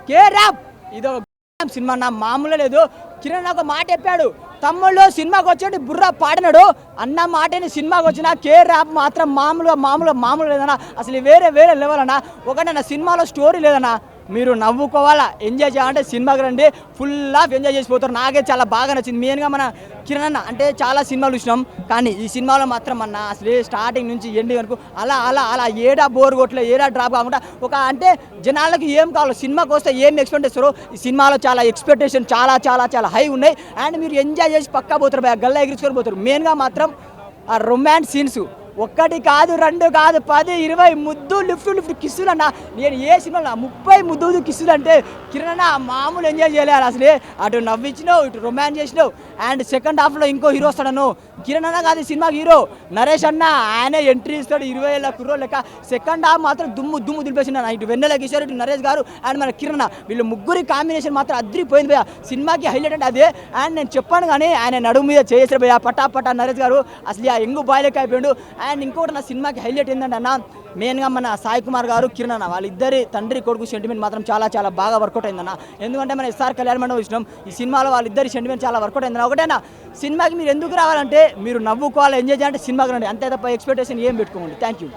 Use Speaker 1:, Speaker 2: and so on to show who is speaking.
Speaker 1: కే rap ఇదో cinema నా మామూలు లేదు. కిరణ్ ఒక మాట చెప్పాడు, తమ్ముళ్ళు సినిమాకి వచ్చేటి బుర్రా పాడినాడు అన్న మాటని సినిమాకి వచ్చిన కే ర్యాప్ మాత్రం మామూలు లేదన్నా. అసలు వేరే లెవెల్ అన్న. ఒకటన్నా సినిమాలో స్టోరీ లేదన్నా, మీరు నవ్వుకోవాలా, ఎంజాయ్ చేయాలంటే సినిమాకి రండి, ఫుల్ ఆఫ్ ఎంజాయ్ చేసిపోతారు. నాకే చాలా బాగా నచ్చింది. మెయిన్గా మన కిరణ్ అన్న అంటే చాలా సినిమాలు చూసినాం, కానీ ఈ సినిమాలో మాత్రం అన్న అసలు స్టార్టింగ్ నుంచి ఎండింగ్ వరకు అలా ఏడా బోర్ కొట్టలే, ఏడా డ్రాప్ కాకుండా ఒక అంటే జనాలకు ఏం కావాలో సినిమాకి వస్తే ఏం ఎక్స్పెక్ట్ చేస్తారో ఈ సినిమాలో చాలా ఎక్స్పెక్టేషన్ చాలా హై ఉన్నాయి. అండ్ మీరు ఎంజాయ్ చేసి పక్కా పోతారు, గల్లా ఎగిరించుకొని పోతారు. మెయిన్గా మాత్రం ఆ రొమాన్స్ సీన్స్ ఒక్కటి కాదు, 2 కాదు, 10, 20 ముద్దు లిఫ్ట్ కిస్సులు అన్న. నేను ఏ సినిమాలో 30 ముద్దు కిస్సులు అంటే కిరణ్ మామూలు ఎంజాయ్ చేయలేదు అసలే. అటు నవ్వించినావు, ఇటు రొమాన్స్ చేసినావు. అండ్ సెకండ్ హాఫ్లో ఇంకో హీరో వస్తాడను, కిరణ్ అన్న కాదు సినిమాకి హీరో నరేష్ అన్న, ఆయనే ఎంట్రీ ఇస్తాడు 20 ఏళ్ళ కుర్రో లెక్క. సెకండ్ హాఫ్ మాత్రం దుమ్ము దులిపేసిండు. ఇటు వెన్నెల కిషోర్, ఇటు నరేష్ గారు అండ్ మన కిరణ్, వీళ్ళు ముగ్గురి కాంబినేషన్ మాత్రం అదిరిపోయింది భయ్య. సినిమాకి హైలైట్ అంటే అదే. అండ్ నేను చెప్పాను కానీ ఆయన నడుము మీద చేసారు భయ్య, పటా నరేష్ గారు అసలు ఆ ఎంగు బాయ్ లెక్క అయిపోయాడు. అండ్ ఇంకోటి నా సినిమాకి హైలైట్ ఏంటంటే అన్న, మెయిన్గా మన సాయి కుమార్ గారు కిరణ్ అన్న వాళ్ళిద్దరి తండ్రి కొడుకు సెంటిమెంట్ మాత్రం చాలా బాగా వర్కౌట్ అయిందన్న. ఎందుకంటే మన ఎస్ఆర్ కళ్యాణ మండపం చూసినాం, ఈ సినిమాలో వాళ్ళిద్దరి సెంటిమెంట్ చాలా వర్కౌట్ అయిందన్న. ఒకటేనా సినిమాకి మీరు ఎందుకు రావాలంటే మీరు నవ్వుకోవాలి, ఎంజాయ్ చేయాలంటే సినిమాకి రండి, అంతే తప్ప ఎక్స్పెక్టేషన్ ఏం పెట్టుకోండి. Thank you.